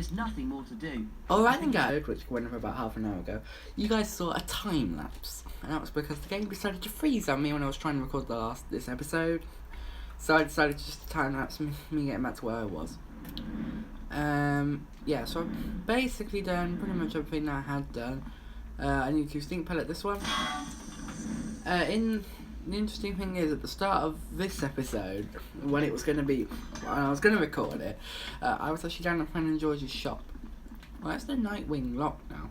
There's nothing more to do. Alright then guys, which went for about half an hour ago, you guys saw a time lapse. And that was because the game decided to freeze on me when I was trying to record this episode. So I decided to just time lapse me getting back to where I was. Yeah, so I've basically done pretty much everything that I had done. I need to stink pellet this one. The interesting thing is, at the start of this episode, when I was going to record it, I was actually down at Fran and George's shop. Well, that's the Nightwing lock now.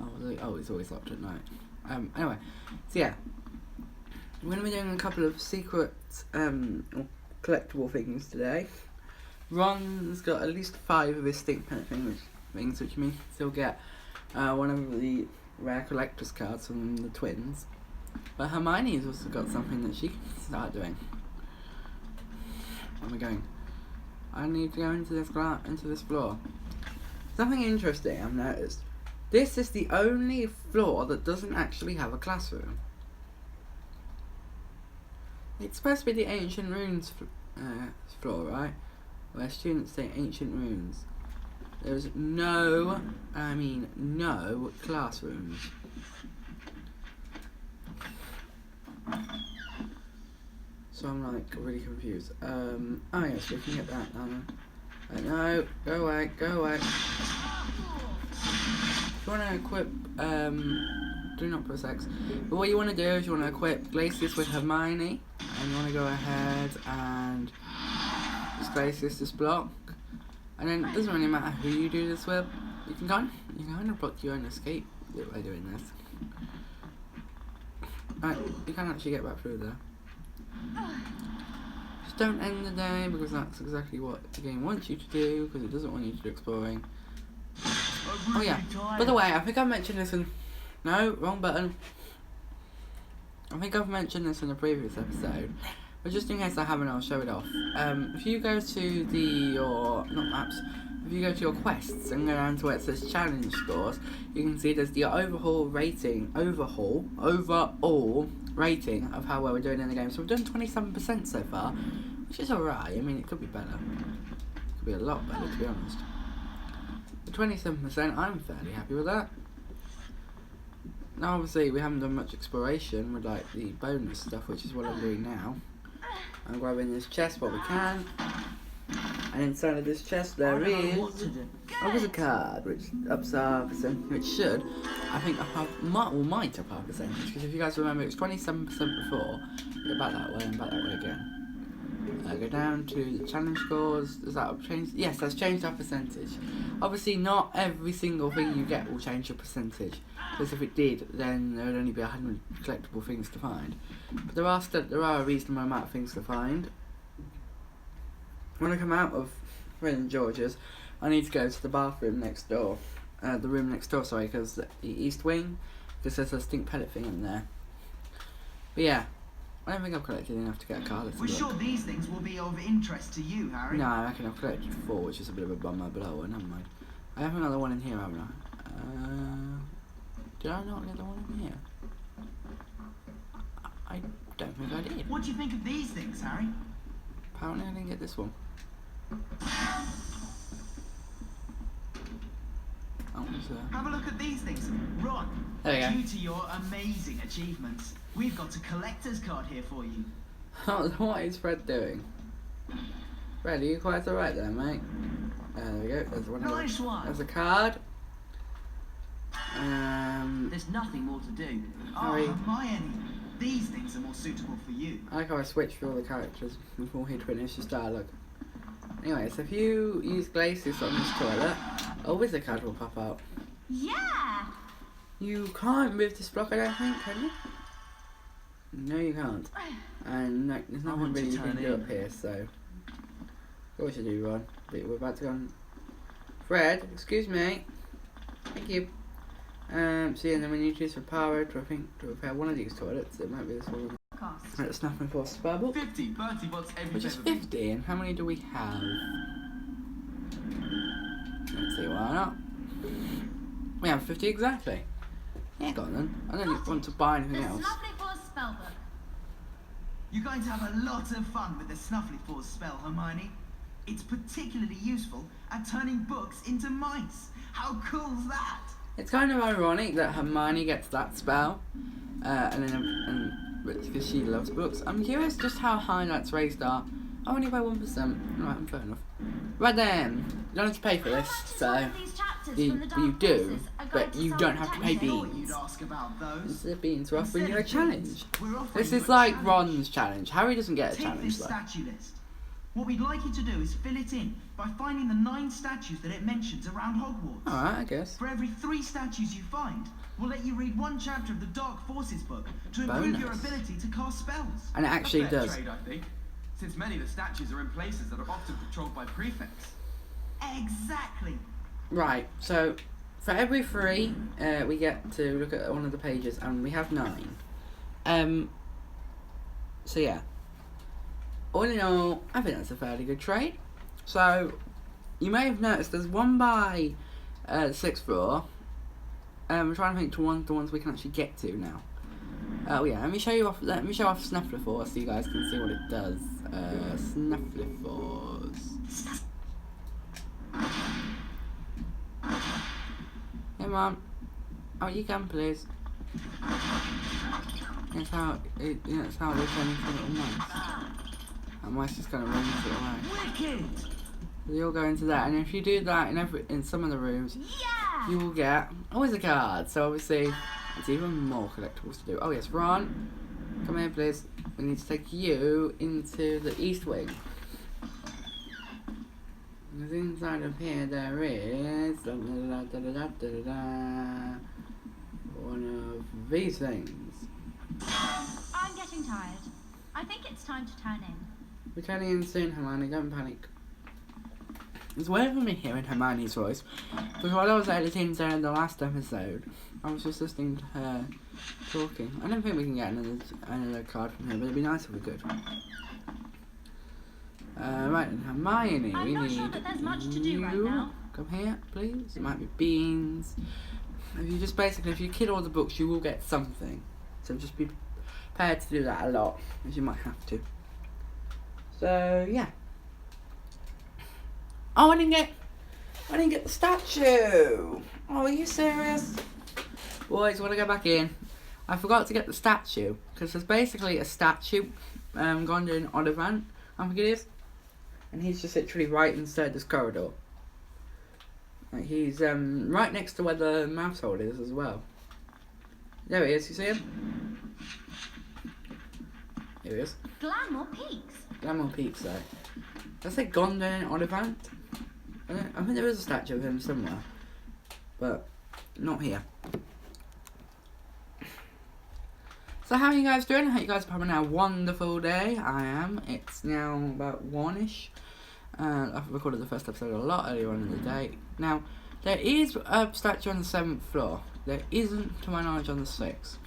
Oh, it's always locked at night. Anyway, so yeah, we're going to be doing a couple of secret collectible things today. Ron's got at least 5 of his stink pellet things, which means he'll get one of the rare collector's cards from the twins. But Hermione's also got something that she can start doing. Where am I going? I need to go into this floor. Something interesting I've noticed. This is the only floor that doesn't actually have a classroom. It's supposed to be the ancient runes floor, right? Where students say ancient runes. There's no classrooms. So I'm like really confused. Oh yes, we can get that now. No, go away. If you want to equip, do not press X. But what you want to do is you want to equip Glacius with Hermione, and you want to go ahead and just Glacius this block. And then it doesn't really matter who you do this with. You can kind of block your own escape by doing this. Right, you can actually get back through there. Just don't end the day, because that's exactly what the game wants you to do, because it doesn't want you to do exploring. Oh yeah, by the way, I think I've mentioned this in... No, wrong button. I think I've mentioned this in a previous episode, but just in case I haven't, I'll show it off. If you go to if you go to your quests and go down to where it says challenge scores, you can see there's the overall rating of how well we're doing in the game. So we've done 27% so far, which is alright. I mean, it could be better. It could be a lot better, to be honest. The 27%, I'm fairly happy with that. Now, obviously, we haven't done much exploration with like the bonus stuff, which is what I'm doing now. I'm grabbing this chest what we can. And inside of this chest there is a card which ups our percentage, which should, I think, might up our percentage, because if you guys remember, it was 27% before. Go back that way and back that way again. Go down to the challenge scores. Does that change? Yes, that's changed our percentage. Obviously, not every single thing you get will change your percentage, because if it did, then there would only be 100 collectible things to find. But there are a reasonable amount of things to find. When I come out of Fred and George's, I need to go to the bathroom next door. The room next door, sorry, because the east wing, because there's a stink pellet thing in there. But yeah, I don't think I've collected enough to get a car. We're sure these things will be of interest to you, Harry. No, I reckon I've collected 4, which is a bit of a bummer, but oh well, never mind. I have another one in here, haven't I? Did I not get the one in here? I don't think I did. What do you think of these things, Harry? Apparently I didn't get this one. Have a look at these things. Ron, due to your amazing achievements, we've got a collector's card here for you. What is Fred doing? Fred, are you quite alright there, mate? There we go, there's one. Nice one. There's a card. There's nothing more to do. Harry. Oh, Hermione, these things are more suitable for you. I like how I switched through all the characters before he'd finished his dialogue. Anyway, so if you use Glacius on this toilet, a wizard card will pop out. Yeah! You can't move this block, I don't think, can you? No, you can't. And no, there's nothing really you can do up here, so... What should do, Ron? But we're about to go on... Fred, excuse me. Thank you. So yeah, then we need to use for power to repair one of these toilets. It might be this one. Right, Snuffing for spare book. 50, Bertie wants every Which is 50, and how many do we have? Let's see, why not? We have 50 exactly. Yeah, go on then. I don't want to buy anything else. Snuffly Paws spellbook. You're going to have a lot of fun with the Snuffly Paws spell, Hermione. It's particularly useful at turning books into mice. How cool's that? It's kind of ironic that Hermione gets that spell, because she loves books. I'm curious just how high that's raised are. Oh, only by 1%. Alright, fair enough. Right then, you don't have to pay for this, so you do, but you don't have to pay beans. The beans will offer you a challenge. This is like Ron's challenge. Harry doesn't get a challenge though. What we'd like you to do is fill it in by finding the 9 statues that it mentions around Hogwarts. Alright, I guess. For every 3 statues you find, we'll let you read 1 chapter of the Dark Forces book to improve your ability to cast spells. And it actually does. Trade, I think, since many of the statues are in places that are often patrolled by prefects. Exactly. Right, so for every 3, we get to look at one of the pages, and we have 9. So yeah. All in all, I think that's a fairly good trade. So, you may have noticed there's one by the 6th floor. I'm trying to think to the ones we can actually get to now. Oh yeah, let me show off Snuffleupagus so you guys can see what it does. Snuffleupagus. Hey mom. Oh, you can please. That's how they turn into little mice. And mice just kind of runs it away. Wicked! So you'll go into that, and if you do that in some of the rooms, you will get a wizard card. So obviously, it's even more collectibles to do. Oh yes, Ron, come here please. We need to take you into the East Wing. Because inside of here there is one of these things. I'm getting tired. I think it's time to turn in. We're turning in soon, Hermione, don't panic. It's weird for me hearing Hermione's voice, because while I was editing Sarah in the last episode, I was just listening to her talking. I don't think we can get another card from her, but it'd be nice if we could. Right then, Hermione, I'm not sure that there's much to do right now. Come here, please. It might be beans. If you kill all the books, you will get something. So just be prepared to do that a lot, as you might have to. So yeah. Oh, I didn't get the statue. Oh, are you serious? Boys, want to go back in? I forgot to get the statue because there's basically a statue gone doing Ollivant, I think it is, and he's just literally right inside this corridor. Like he's right next to where the mouse hole is as well. There he is. You see him? Here he is. Glamour Peaks. Glamour Peaks, though. That's like gone down in Ollivant. I think there is a statue of him somewhere, but not here. So how are you guys doing? I hope you guys are having a wonderful day. I am. It's now about 1ish. I've recorded the first episode a lot earlier on in the day. Now, there is a statue on the 7th floor. There isn't, to my knowledge, on the 6th.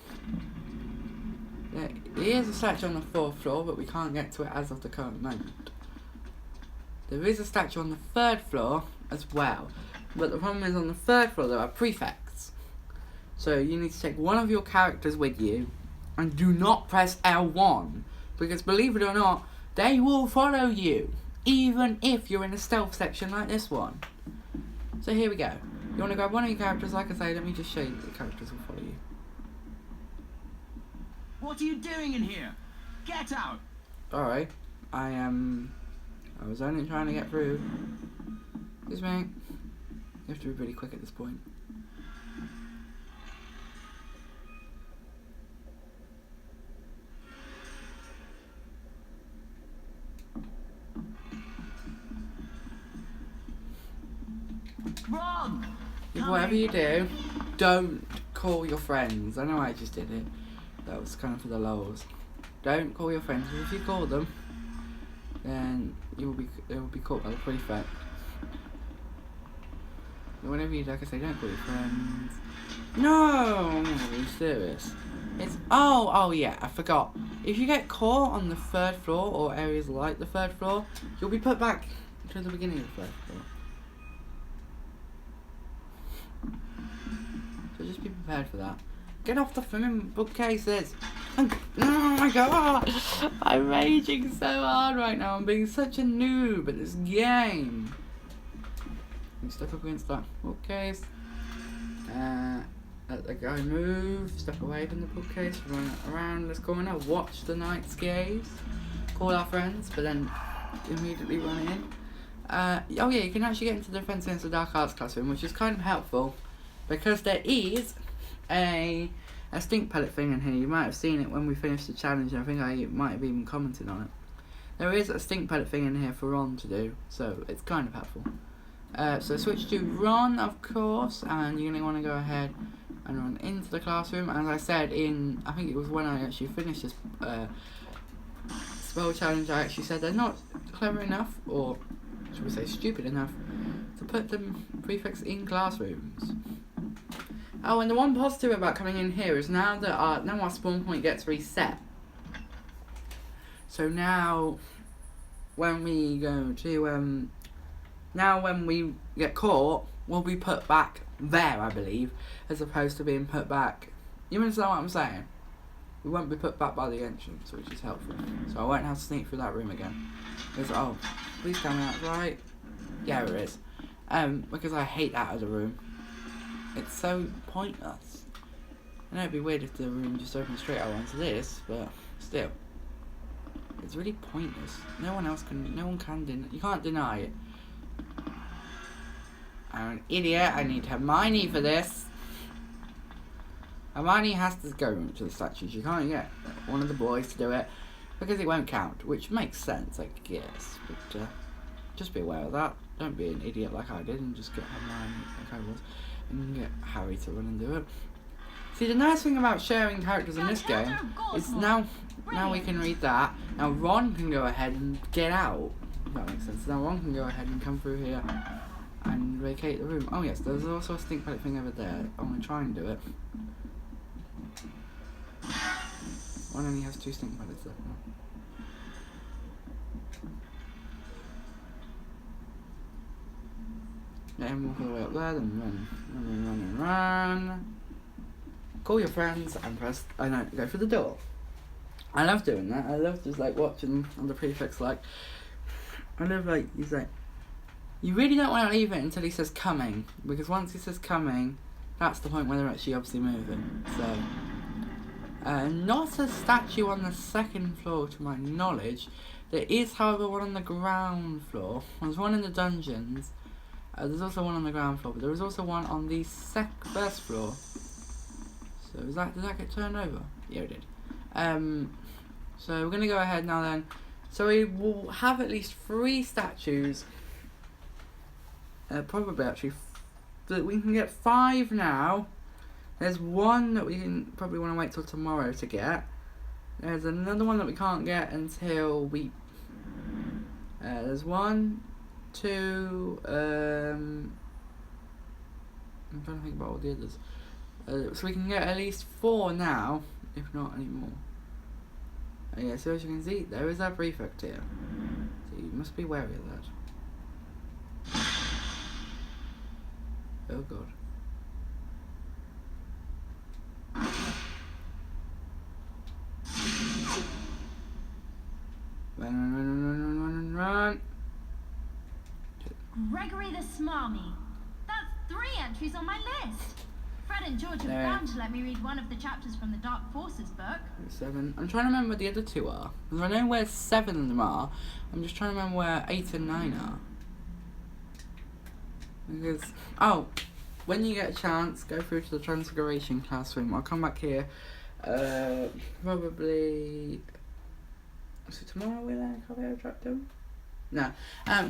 There is a statue on the 4th floor, but we can't get to it as of the current moment. There is a statue on the 3rd floor as well, but the problem is on the 3rd floor there are prefects. So you need to take one of your characters with you, and do not press L1, because believe it or not, they will follow you, even if you're in a stealth section like this one. So here we go. You want to grab one of your characters, like I say, let me just show you that the characters will follow you. What are you doing in here? Get out! Alright, I was only trying to get through. Excuse me. You have to be really quick at this point. Ron! Whatever you do, don't call your friends. I know I just did it. That was kind of for the lols. Don't call your friends, because if you call them, then they will be caught by the prefect. Whenever you, like I say, don't call your friends. No, are you serious? It's oh yeah, I forgot. If you get caught on the 3rd floor or areas like the 3rd floor, you'll be put back to the beginning of the 3rd floor. So just be prepared for that. Get off the flipping bookcases. Oh my god! I'm raging so hard right now. I'm being such a noob at this game. I'm stuck up against that bookcase. Let the guy move. Step away from the bookcase. Run around this corner. Watch the night skies. Call our friends, but then immediately run in. Oh yeah, you can actually get into the Defense Against the Dark Arts classroom, which is kind of helpful because there is a stink pellet thing in here. You might have seen it when we finished the challenge, and I think I might have even commented on it. There is a stink pellet thing in here for Ron to do, so it's kind of helpful. So switch to Ron, of course, and you're going to want to go ahead and run into the classroom. As I said I think it was when I actually finished this spell challenge, I actually said they're not clever enough, or should we say stupid enough, to put the prefects in classrooms. Oh, and the one positive about coming in here is now that our spawn point gets reset. So now, when we go to when we get caught, we'll be put back there, I believe, as opposed to being put back. You understand what I'm saying? We won't be put back by the entrance, which is helpful. So I won't have to sneak through that room again. Because, oh, please tell me that's right. Yeah, it is. Because I hate that as a room. It's so pointless. I know it'd be weird if the room just opened straight out onto this, but still. It's really pointless. No one can you can't deny it. I'm an idiot, I need Hermione for this. Hermione has to go to the statues. You can't get one of the boys to do it because it won't count, which makes sense, I guess. But just be aware of that. Don't be an idiot like I did and just get Hermione like I was and get Harry to run and do it. See, the nice thing about sharing characters in this game is now we can read that. Now Ron can go ahead and get out. If that makes sense. Now Ron can go ahead and come through here and vacate the room. Oh yes, there's also a stink pellet thing over there. I'm going to try and do it. One only has 2 stink pellets left now. Let him walk all the way up there, then run. Call your friends and press, go for the door. I love doing that. I love just like watching on the prefects he's like, you really don't want to leave it until he says coming, because once he says coming, that's the point where they're actually obviously moving. So, not a statue on the 2nd floor to my knowledge. There is, however, one on the ground floor. There's one in the dungeons. There's also one on the ground floor, but there is also one on the 1st floor. So did that get turned over? Yeah, it did. So we're gonna go ahead now then. So we will have at least 3 statues. Probably actually, that we can get 5 now. There's one that we can probably want to wait till tomorrow to get. There's another one that we can't get until we. There's 1, 2. I'm trying to think about all the others. So we can get at least 4 now, if not any more. Yeah, so as you can see, there is our prefect here. So you must be wary of that. Oh god. Run. Gregory the Smarmy. That's 3 entries on my list. Fred and George are bound to let me read one of the chapters from the Dark Forces book. 7. I'm trying to remember where the other 2 are. Because I know where 7 of them are. I'm just trying to remember where 8 and 9 are. Because, when you get a chance, go through to the Transfiguration classroom. I'll come back here. Probably. So tomorrow we learn Carpe Retractum? No.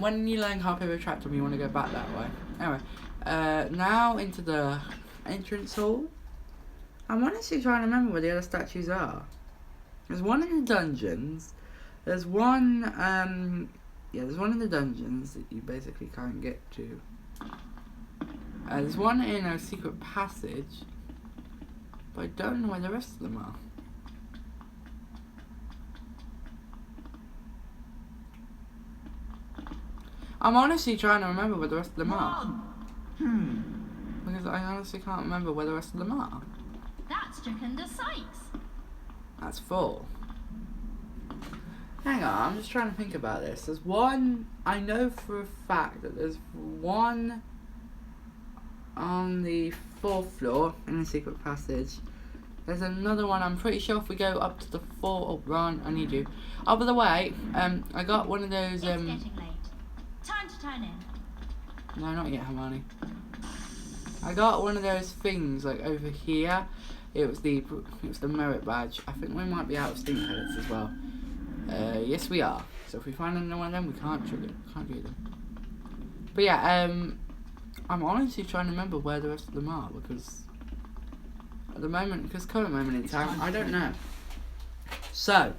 When you learn Carpe Retractum, you want to go back that way. Anyway, now into the entrance hall. I'm honestly trying to remember where the other statues are. There's one in the dungeons. There's one, there's one in the dungeons that you basically can't get to. There's one in a secret passage, but I don't know where the rest of them are. I'm honestly trying to remember where the rest of them are. Because I honestly can't remember where the rest of them are. That's Jacinda Sykes. That's 4. Hang on, I'm just trying to think about this. There's one, I know for a fact that there's one on the 4th floor in the secret passage. There's another one, I'm pretty sure if we go up to the 4th, oh Ron, I need you. Oh, by the way, I got one of those, It's getting late. Time to turn in. No, not yet, Hermione. I got one of those things, like, over here. It was the merit badge. I think we might be out of stink credits as well. Yes we are. So if we find another one of them, we can't do them. But yeah, I'm honestly trying to remember where the rest of them are, because at the moment, because current moment in time, I don't know. So,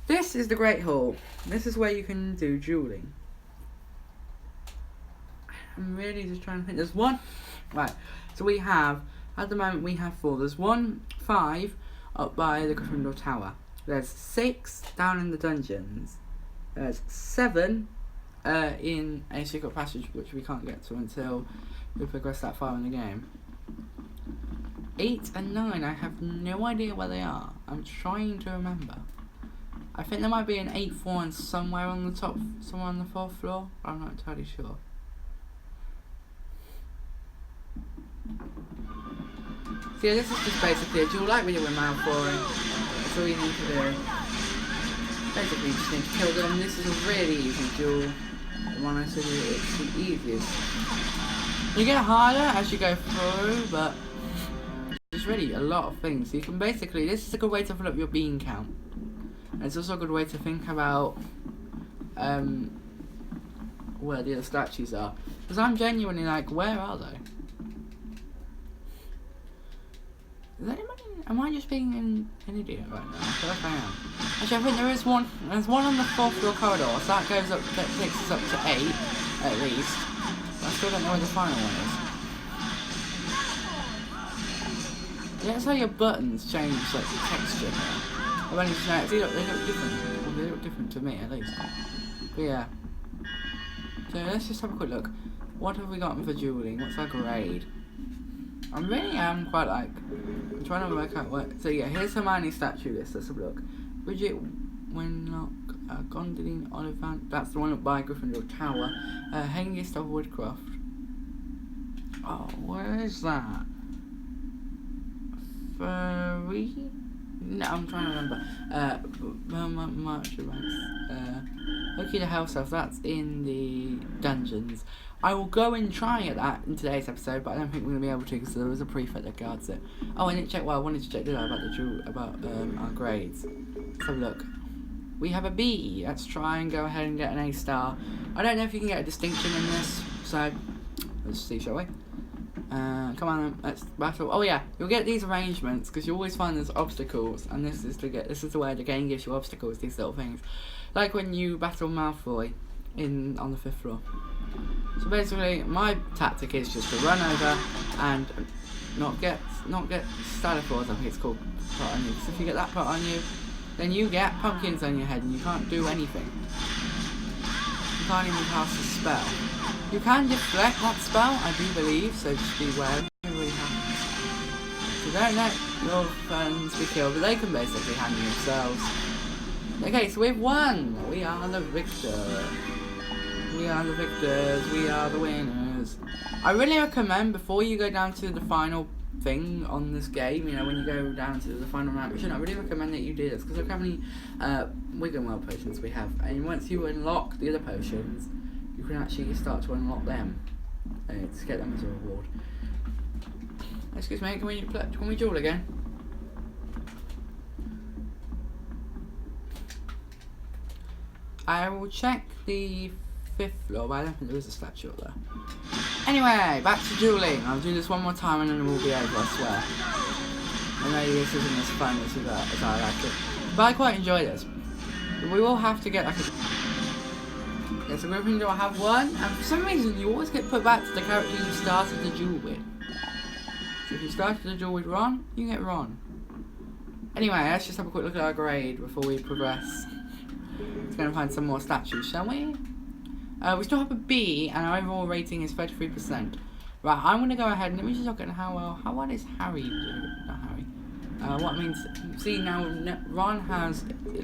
this is the Great Hall. This is where you can do dueling. I'm really just trying to think. There's one. Right. So we have, at the moment we have 4. There's 1, 5 up by the Gryffindor Tower. There's 6 down in the dungeons. There's 7 in a secret passage which we can't get to until we progress that far in the game. 8 and 9, I have no idea where they are. I'm trying to remember. I think there might be an 8th one somewhere on the top, somewhere on the 4th floor. I'm not entirely sure. So yeah, this is just basically a duel like we did with Malfoy. That's all you need to do. Basically, you just need to kill them. This is a really easy duel. The one I said, it's the easiest. You get harder as you go through, but there's really a lot of things. So you can basically, this is a good way to fill up your bean count. And it's also a good way to think about where the other statues are. Because I'm genuinely like, where are they? Is anybody, am I just being an idiot right now? I feel like I am. Actually, I think there is one. There's one on the 4th floor corridor, so that goes up, that takes us up to 8, at least. But I still don't know where the final one is. Yeah, that's how your buttons change, like, the texture. I've only just noticed, they look different. Well, they look different to me, at least. But yeah. So let's just have a quick look. What have we got for dueling? What's our grade? I really am quite like, I'm trying to work out what, so yeah, here's Hermione's statue list, let's have a look. Bridget Winlock, Gondolin Oliphant, that's the one up by Gryffindor Tower. Hengist of Woodcroft. Oh, where is that? Furry? No, I'm trying to remember. Marchbanks. Loki the House Elf, that's in the dungeons. I will go and try at that in today's episode, but I don't think we're going to be able to because there was a prefect that guards it. Oh, I didn't check, well, I wanted to check, did I, about our grades. Let's have a look. We have a B. Let's try and go ahead and get an A star. I don't know if you can get a distinction in this, so let's see, shall we? Come on then, let's battle. Oh yeah, you'll get these arrangements because you always find there's obstacles, and this is the way the game gives you obstacles, these little things. Like when you battle Malfoy on the 5th floor. So basically, my tactic is just to run over and not get Stalafords, I think it's called, put on you. So if you get that put on you, then you get pumpkins on your head and you can't do anything. You can't even cast a spell. You can deflect that spell, I do believe, so just be aware of it really happens. So don't let your friends be killed, but they can basically handle themselves. Okay, so we've won! We are the victor. We are the victors, we are the winners. I really recommend, before you go down to the final thing on this game, you know, when you go down to the final mission, I really recommend that you do this, because look how many Wiggenweld potions we have, and once you unlock the other potions, you can actually start to unlock them, to get them as a reward. Excuse me, can we duel again? I will check the 5th floor, but I don't think there is a statue up there. Anyway, back to dueling. I'll do this one more time and then we'll be over, I swear. And maybe this isn't as fun as I like it. But I quite enjoy this. We will have to get like a... Yeah, so Gryffindor will have one, and for some reason you always get put back to the character you started the duel with. So if you started the duel with Ron, you get Ron. Anyway, let's just have a quick look at our grade before we progress. Let's go and find some more statues, shall we? We still have a B, and our overall rating is 33%. Right, I'm going to go ahead and let me just look at how well is Harry doing? Not Harry. What means, see now, Ron has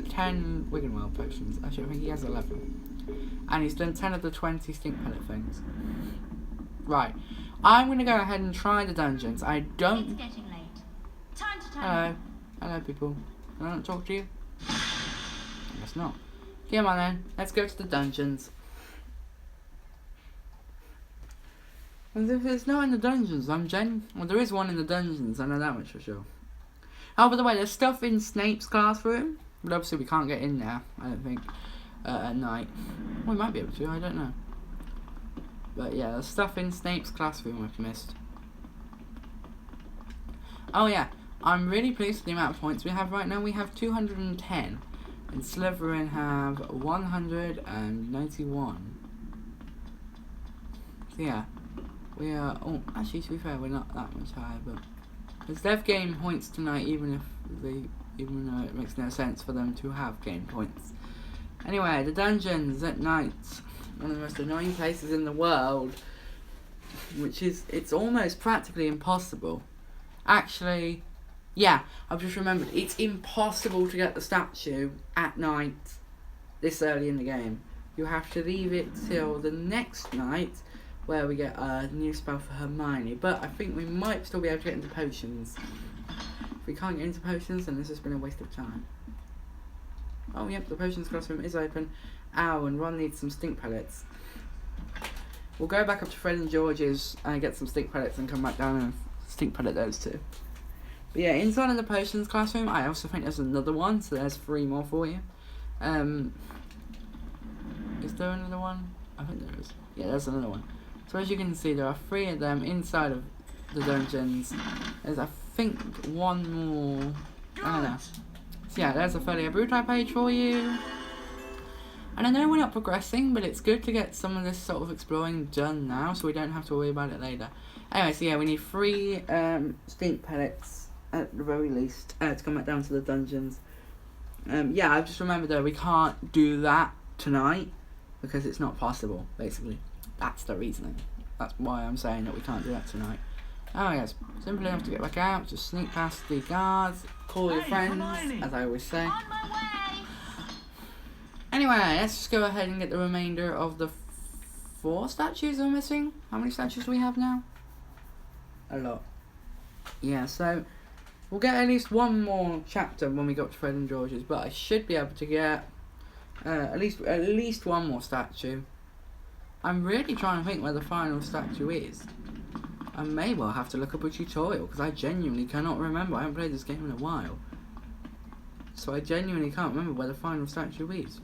10 Wiggenweld potions. Actually, I think he has 11. And he's done 10 of the 20 stink pellet things. Right. I'm going to go ahead and try the dungeons. I don't... It's getting late. Time to turn. Hello. Hello, people. Can I not talk to you? I guess not. Come on then. Let's go to the dungeons. And if it's not in the dungeons, well, there is one in the dungeons. I know that much for sure. Oh, by the way, there's stuff in Snape's classroom. But obviously we can't get in there, I don't think, at night. Well, we might be able to, I don't know. But yeah, there's stuff in Snape's classroom I've missed. Oh yeah, I'm really pleased with the amount of points we have right now. We have 210. And Slytherin have 191. So yeah, we are... Oh, actually, to be fair, we're not that much higher, but... Because they've gained points tonight, even though it makes no sense for them to have gained points. Anyway, the dungeons at night. One of the most annoying places in the world. Which is, it's almost practically impossible. Actually, yeah, I've just remembered. It's impossible to get the statue at night this early in the game. You have to leave it till the next night, where we get a new spell for Hermione. But I think we might still be able to get into potions. If we can't get into potions, then this has been a waste of time. Oh yep, the potions classroom is open. Ow, and Ron needs some stink pellets. We'll go back up to Fred and George's and get some stink pellets and come back down and stink pellet those two. But yeah, inside of the potions classroom, I also think there's another one, so there's 3 more for you. Is there another one? I think there is. Yeah, there's another one. So as you can see, there are 3 of them inside of the dungeons. There's, I think, 1 more. I don't know. So yeah, there's a Folia Bruti page for you. And I know we're not progressing, but it's good to get some of this sort of exploring done now, so we don't have to worry about it later. Anyway, so yeah, we need 3 stink pellets at the very least to come back down to the dungeons. Yeah, I've just remembered though, we can't do that tonight because it's not possible, basically. That's the reasoning. That's why I'm saying that we can't do that tonight. Oh yes, simply enough to get back out, just sneak past the guards, call your friends, as I always say. On my way. Anyway, let's just go ahead and get the remainder of the 4 statues we're missing. How many statues do we have now? A lot. Yeah, so we'll get at least 1 more chapter when we go up to Fred and George's, but I should be able to get at least 1 more statue. I'm really trying to think where the final statue is. I may well have to look up a tutorial, because I genuinely cannot remember. I haven't played this game in a while. So I genuinely can't remember where the final statue is.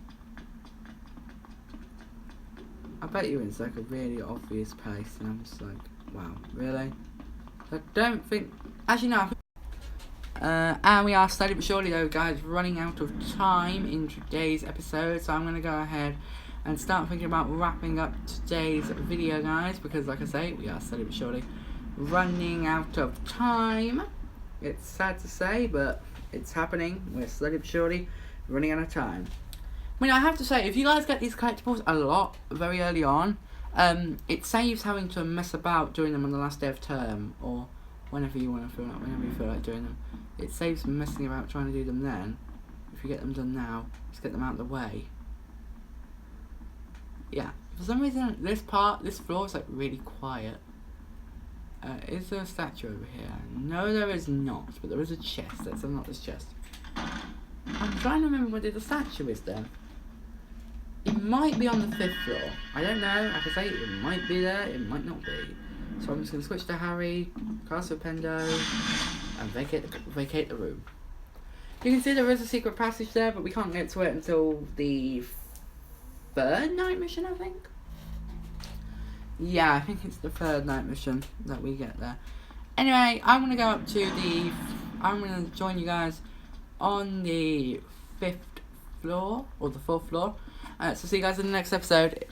I bet you're in like a really obvious place, and I'm just like, wow, really? I don't think... Actually, no. And we are slowly but surely, though, guys, running out of time in today's episode. So I'm going to go ahead and start thinking about wrapping up today's video, guys. Because, like I say, we are slowly but surely running out of time. It's sad to say, but it's happening. We're slowly but surely running out of time. I mean, I have to say, if you guys get these collectibles a lot very early on, it saves having to mess about doing them on the last day of term, or whenever you feel like doing them. It saves messing about trying to do them then. If you get them done now, just get them out of the way. Yeah, for some reason this floor is like really quiet. Is there a statue over here? No, there is not, but there is a chest. Let's unlock this chest. I'm trying to remember where the statue is then. It might be on the 5th floor. I don't know. Like I say, it might be there, it might not be. So I'm just going to switch to Harry, cast a Pendo, and vacate the room. You can see there is a secret passage there, but we can't get to it until the 3rd night mission, I think. Yeah, I think it's the 3rd night mission that we get there. Anyway, I'm going to go up to the... I'm going to join you guys on the 5th floor, or the 4th floor. So see you guys in the next episode.